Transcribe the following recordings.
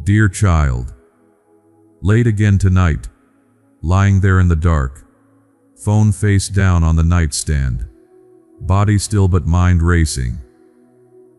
Dear child, late again tonight, lying there in the dark, phone face down on the nightstand, body still but mind racing,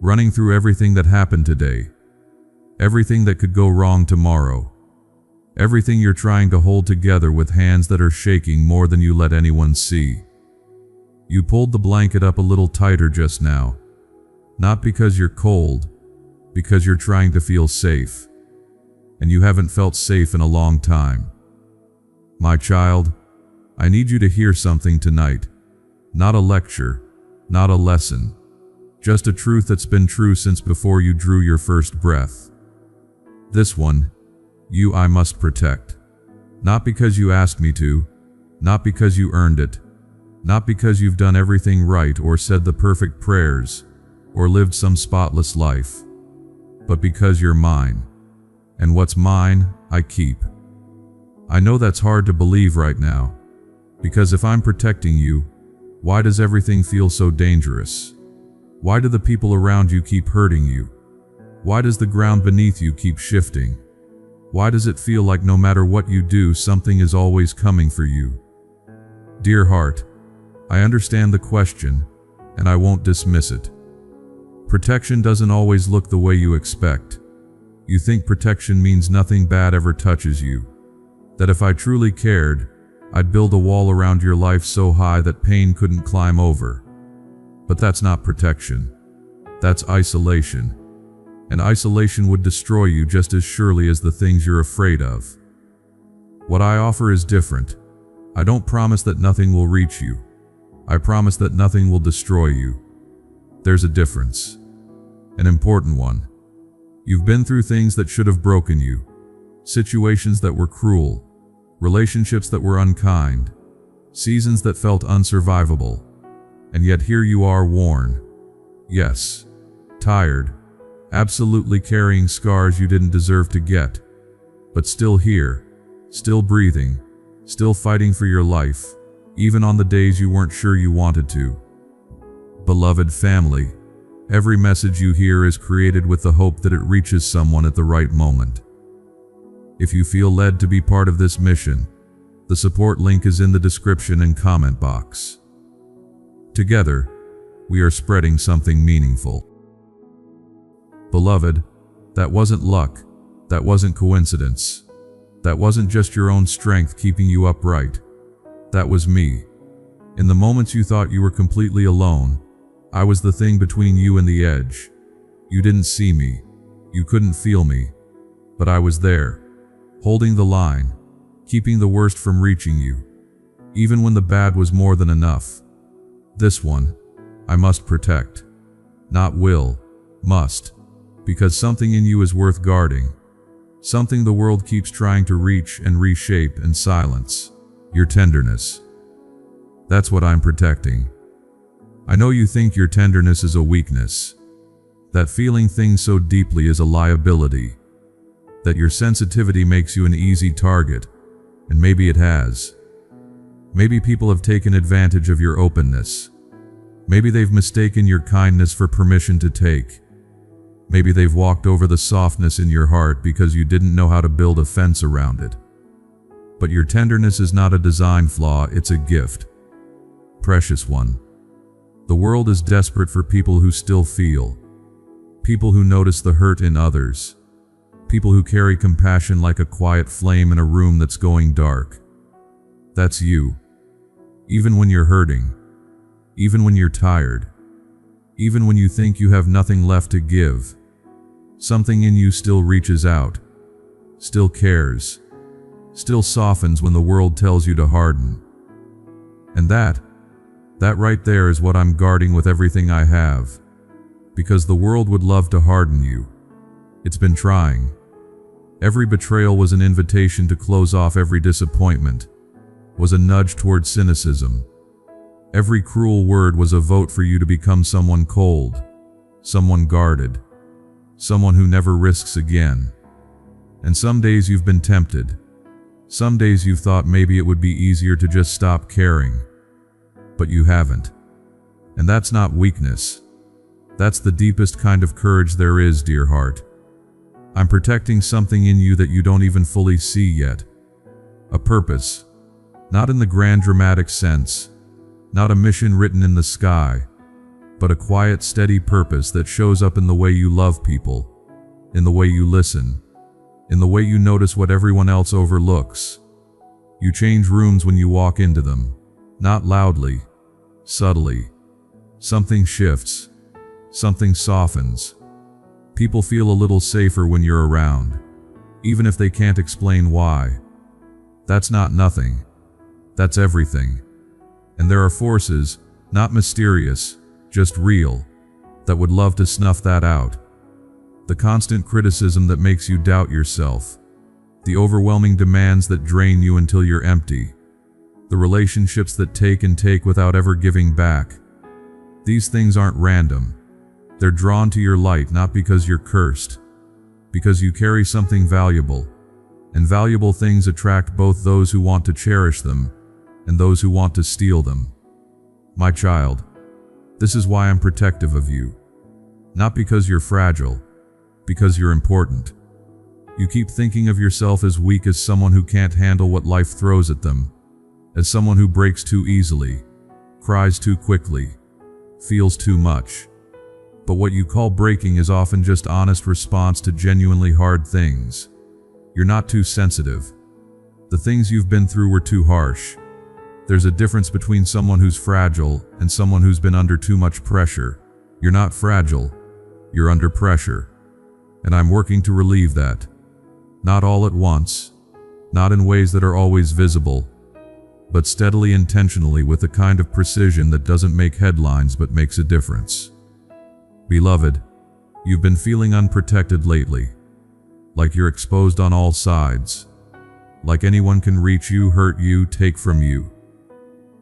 running through everything that happened today, everything that could go wrong tomorrow, everything you're trying to hold together with hands that are shaking more than you let anyone see. You pulled the blanket up a little tighter just now, not because you're cold, because you're trying to feel safe. And you haven't felt safe in a long time. My child, I need you to hear something tonight. Not a lecture, not a lesson, just a truth that's been true since before you drew your first breath. This one, I must protect. Not because you asked me to, not because you earned it, not because you've done everything right or said the perfect prayers, or lived some spotless life, but because you're mine. And what's mine, I keep. I know that's hard to believe right now, because if I'm protecting you, why does everything feel so dangerous? Why do the people around you keep hurting you? Why does the ground beneath you keep shifting? Why does it feel like no matter what you do, something is always coming for you? Dear heart, I understand the question, and I won't dismiss it. Protection doesn't always look the way you expect. You think protection means nothing bad ever touches you. That if I truly cared, I'd build a wall around your life so high that pain couldn't climb over. But that's not protection. That's isolation. And isolation would destroy you just as surely as the things you're afraid of. What I offer is different. I don't promise that nothing will reach you. I promise that nothing will destroy you. There's a difference. An important one. You've been through things that should have broken you, situations that were cruel, relationships that were unkind, seasons that felt unsurvivable, and yet here you are worn. Yes, tired, absolutely carrying scars you didn't deserve to get, but still here, still breathing, still fighting for your life, even on the days you weren't sure you wanted to. Beloved family, every message you hear is created with the hope that it reaches someone at the right moment. If you feel led to be part of this mission, the support link is in the description and comment box. Together, we are spreading something meaningful. Beloved, that wasn't luck, that wasn't coincidence, that wasn't just your own strength keeping you upright. That was me. In the moments you thought you were completely alone, I was the thing between you and the edge. You didn't see me. You couldn't feel me. But I was there, holding the line, keeping the worst from reaching you, even when the bad was more than enough. This one, I must protect. Not will, must, because something in you is worth guarding. Something the world keeps trying to reach and reshape and silence. Your tenderness. That's what I'm protecting. I know you think your tenderness is a weakness, that feeling things so deeply is a liability, that your sensitivity makes you an easy target, and maybe it has. Maybe people have taken advantage of your openness. Maybe they've mistaken your kindness for permission to take. Maybe they've walked over the softness in your heart because you didn't know how to build a fence around it. But your tenderness is not a design flaw, it's a gift. Precious one. The world is desperate for people who still feel, people who notice the hurt in others, people who carry compassion like a quiet flame in a room that's going dark. That's you. Even when you're hurting, even when you're tired, even when you think you have nothing left to give, something in you still reaches out, still cares, still softens when the world tells you to harden. And that right there is what I'm guarding with everything I have, because the world would love to harden you. It's been trying. Every betrayal was an invitation to close off every disappointment, was a nudge toward cynicism. Every cruel word was a vote for you to become someone cold, someone guarded, someone who never risks again. And some days you've been tempted. Some days you've thought maybe it would be easier to just stop caring. But you haven't. And that's not weakness. That's the deepest kind of courage there is, dear heart. I'm protecting something in you that you don't even fully see yet. A purpose. Not in the grand dramatic sense. Not a mission written in the sky. But a quiet, steady purpose that shows up in the way you love people. In the way you listen. In the way you notice what everyone else overlooks. You change rooms when you walk into them. Not loudly. Subtly. Something shifts. Something softens. People feel a little safer when you're around, even if they can't explain why. That's not nothing. That's everything. And there are forces, not mysterious, just real, that would love to snuff that out. The constant criticism that makes you doubt yourself. The overwhelming demands that drain you until you're empty. The relationships that take and take without ever giving back. These things aren't random. They're drawn to your light not because you're cursed, because you carry something valuable, and valuable things attract both those who want to cherish them and those who want to steal them. My child, this is why I'm protective of you. Not because you're fragile, because you're important. You keep thinking of yourself as weak, as someone who can't handle what life throws at them, as someone who breaks too easily, cries too quickly, feels too much. But what you call breaking is often just honest response to genuinely hard things. You're not too sensitive. The things you've been through were too harsh. There's a difference between someone who's fragile and someone who's been under too much pressure. You're not fragile. You're under pressure. And I'm working to relieve that. Not all at once. Not in ways that are always visible. But steadily, intentionally, with a kind of precision that doesn't make headlines but makes a difference. Beloved, you've been feeling unprotected lately. Like you're exposed on all sides. Like anyone can reach you, hurt you, take from you.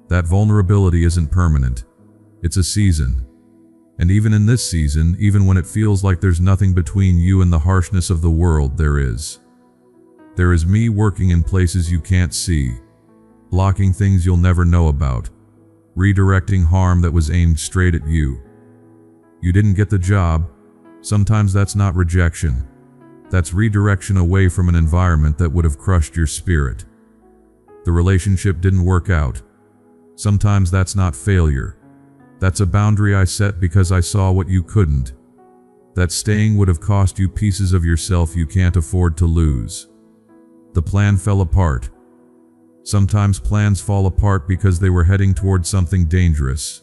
That vulnerability isn't permanent. It's a season. And even in this season, even when it feels like there's nothing between you and the harshness of the world, there is. There is me working in places you can't see. Blocking things you'll never know about. Redirecting harm that was aimed straight at you. You didn't get the job. Sometimes that's not rejection. That's redirection away from an environment that would have crushed your spirit. The relationship didn't work out. Sometimes that's not failure. That's a boundary I set because I saw what you couldn't. That staying would have cost you pieces of yourself you can't afford to lose. The plan fell apart. Sometimes plans fall apart because they were heading toward something dangerous.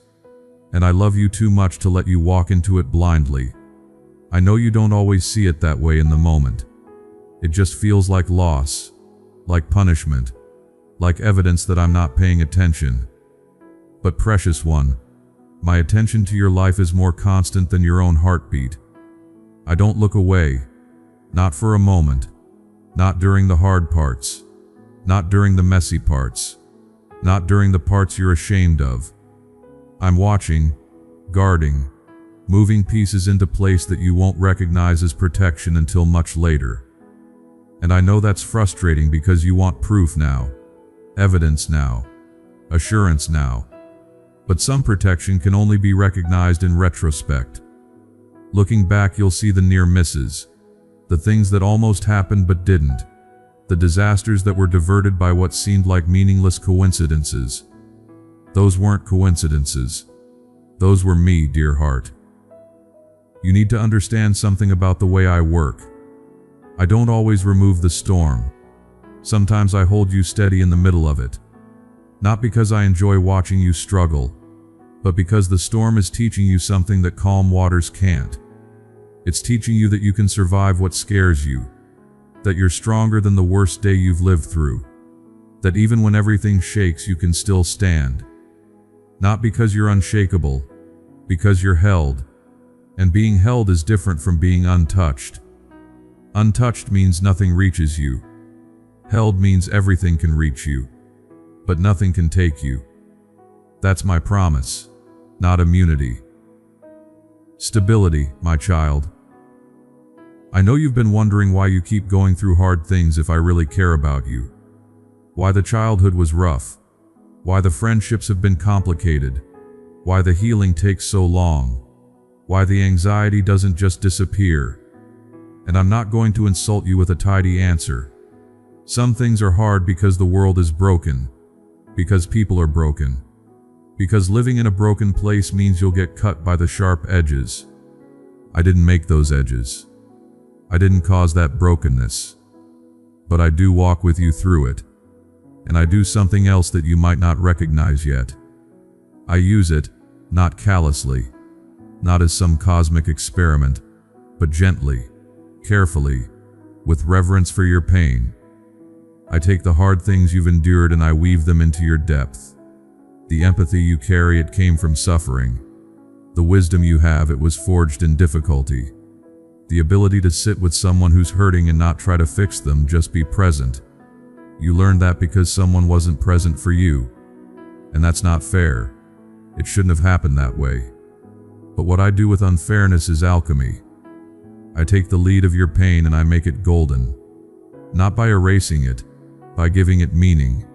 And I love you too much to let you walk into it blindly. I know you don't always see it that way in the moment. It just feels like loss, like punishment, like evidence that I'm not paying attention. But precious one, my attention to your life is more constant than your own heartbeat. I don't look away, not for a moment, not during the hard parts, not during the messy parts, not during the parts you're ashamed of. I'm watching, guarding, moving pieces into place that you won't recognize as protection until much later. And I know that's frustrating because you want proof now, evidence now, assurance now. But some protection can only be recognized in retrospect. Looking back, you'll see the near misses, the things that almost happened but didn't, the disasters that were diverted by what seemed like meaningless coincidences. Those weren't coincidences. Those were me, dear heart. You need to understand something about the way I work. I don't always remove the storm. Sometimes I hold you steady in the middle of it. Not because I enjoy watching you struggle, but because the storm is teaching you something that calm waters can't. It's teaching you that you can survive what scares you, that you're stronger than the worst day you've lived through, that even when everything shakes you can still stand. Not because you're unshakable, because you're held, and being held is different from being untouched. Untouched means nothing reaches you. Held means everything can reach you, but nothing can take you. That's my promise, not immunity. Stability, my child. I know you've been wondering why you keep going through hard things if I really care about you. Why the childhood was rough. Why the friendships have been complicated. Why the healing takes so long. Why the anxiety doesn't just disappear. And I'm not going to insult you with a tidy answer. Some things are hard because the world is broken, because people are broken, because living in a broken place means you'll get cut by the sharp edges. I didn't make those edges. I didn't cause that brokenness. But I do walk with you through it. And I do something else that you might not recognize yet. I use it, not callously, not as some cosmic experiment, but gently, carefully, with reverence for your pain. I take the hard things you've endured and I weave them into your depth. The empathy you carry, it came from suffering. The wisdom you have, it was forged in difficulty. The ability to sit with someone who's hurting and not try to fix them, just be present. You learned that because someone wasn't present for you. And that's not fair. It shouldn't have happened that way. But what I do with unfairness is alchemy. I take the lead of your pain and I make it golden. Not by erasing it, by giving it meaning.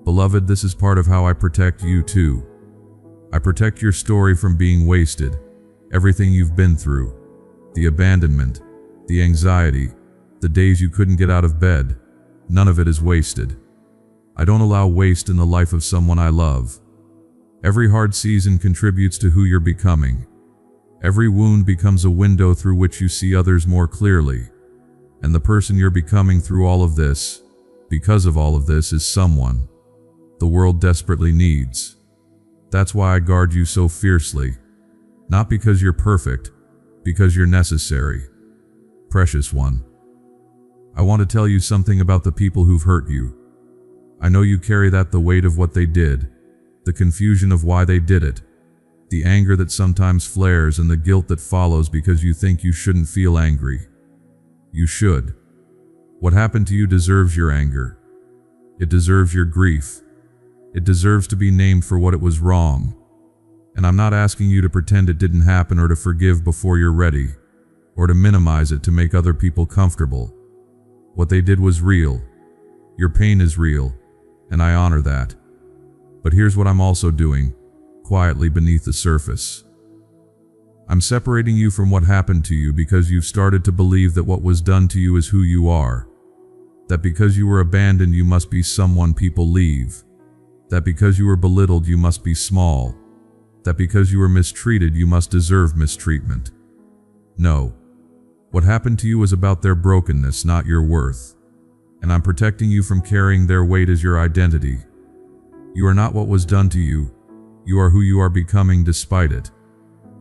Beloved, this is part of how I protect you too. I protect your story from being wasted. Everything you've been through. The abandonment, the anxiety, the days you couldn't get out of bed. None of it is wasted. I don't allow waste in the life of someone I love. Every hard season contributes to who you're becoming. Every wound becomes a window through which you see others more clearly. And the person you're becoming through all of this, because of all of this, is someone the world desperately needs. That's why I guard you so fiercely. Not because you're perfect, because you're necessary. Precious one. I want to tell you something about the people who've hurt you. I know you carry the weight of what they did, the confusion of why they did it, the anger that sometimes flares and the guilt that follows because you think you shouldn't feel angry. You should. What happened to you deserves your anger. It deserves your grief. It deserves to be named for what it was wrong. And I'm not asking you to pretend it didn't happen or to forgive before you're ready, or to minimize it to make other people comfortable. What they did was real. Your pain is real, and I honor that. But here's what I'm also doing, quietly beneath the surface. I'm separating you from what happened to you because you've started to believe that what was done to you is who you are. That because you were abandoned you must be someone people leave. That because you were belittled you must be small. That because you were mistreated you must deserve mistreatment. No. What happened to you was about their brokenness, not your worth. And I'm protecting you from carrying their weight as your identity. You are not what was done to you. You are who you are becoming despite it.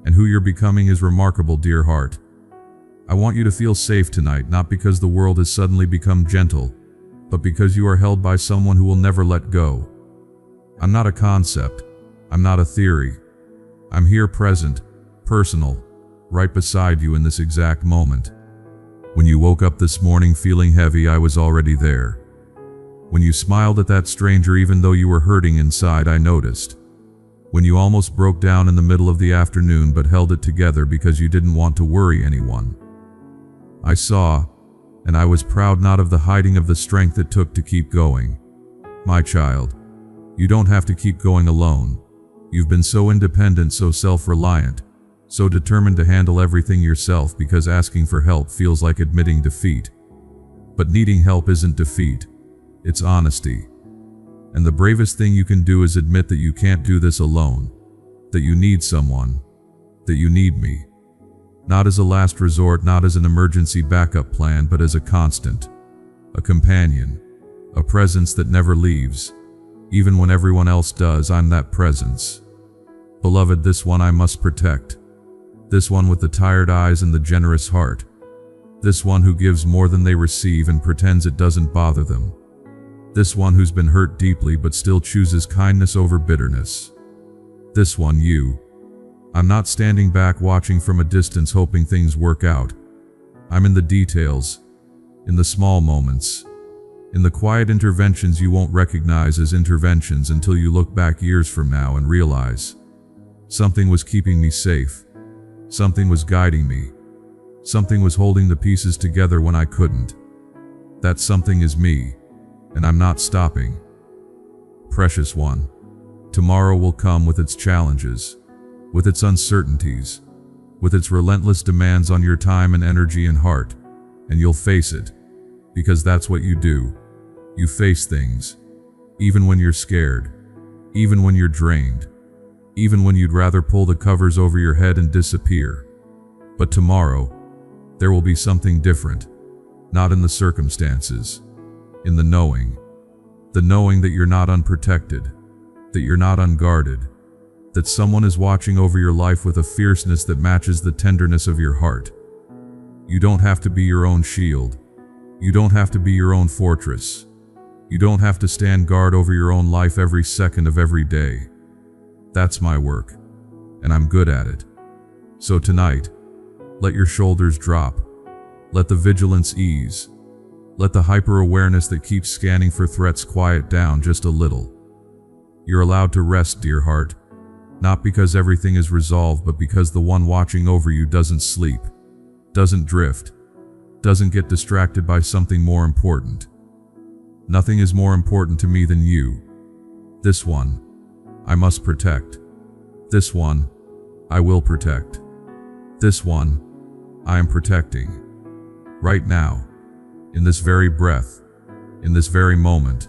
And who you're becoming is remarkable, dear heart. I want you to feel safe tonight, not because the world has suddenly become gentle, but because you are held by someone who will never let go. I'm not a concept. I'm not a theory. I'm here present, personal, right beside you in this exact moment. When you woke up this morning feeling heavy, I was already there. When you smiled at that stranger even though you were hurting inside, I noticed. When you almost broke down in the middle of the afternoon but held it together because you didn't want to worry anyone. I saw, and I was proud not of the hiding of the strength it took to keep going. My child, you don't have to keep going alone. You've been so independent, so self-reliant, so determined to handle everything yourself because asking for help feels like admitting defeat. But needing help isn't defeat, it's honesty. And the bravest thing you can do is admit that you can't do this alone, that you need someone, that you need me. Not as a last resort, not as an emergency backup plan, but as a constant, a companion, a presence that never leaves. Even when everyone else does, I'm that presence. Beloved, this one I must protect. This one with the tired eyes and the generous heart. This one who gives more than they receive and pretends it doesn't bother them. This one who's been hurt deeply but still chooses kindness over bitterness. This one, you. I'm not standing back watching from a distance hoping things work out. I'm in the details, in the small moments, in the quiet interventions you won't recognize as interventions until you look back years from now and realize something was keeping me safe. Something was guiding me. Something was holding the pieces together when I couldn't. That something is me, and I'm not stopping. Precious one, tomorrow will come with its challenges, with its uncertainties, with its relentless demands on your time and energy and heart, and you'll face it, because that's what you do. You face things, even when you're scared, even when you're drained, even when you'd rather pull the covers over your head and disappear. But tomorrow, there will be something different, not in the circumstances, in the knowing that you're not unprotected, that you're not unguarded, that someone is watching over your life with a fierceness that matches the tenderness of your heart. You don't have to be your own shield. You don't have to be your own fortress. You don't have to stand guard over your own life every second of every day. That's my work, and I'm good at it. So tonight, let your shoulders drop. Let the vigilance ease. Let the hyper-awareness that keeps scanning for threats quiet down just a little. You're allowed to rest, dear heart, not because everything is resolved, but because the one watching over you doesn't sleep, doesn't drift, doesn't get distracted by something more important. Nothing is more important to me than you. This one, I must protect. This one, I will protect. This one, I am protecting. Right now, in this very breath, in this very moment.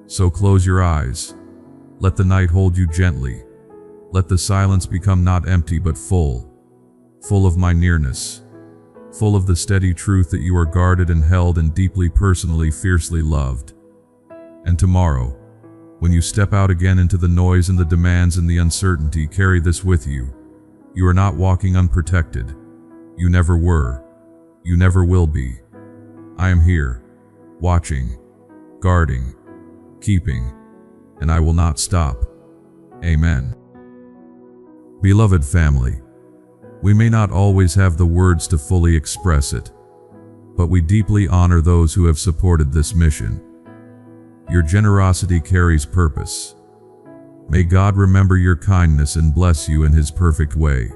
So close your eyes. Let the night hold you gently. Let the silence become not empty but full of my nearness, full of the steady truth that you are guarded and held and deeply personally, fiercely loved. And tomorrow, when you step out again into the noise and the demands and the uncertainty, carry this with you. You are not walking unprotected. You never were. You never will be. I am here, watching, guarding, keeping, and I will not stop. Amen. Beloved family, we may not always have the words to fully express it, but we deeply honor those who have supported this mission. Your generosity carries purpose. May God remember your kindness and bless you in His perfect way.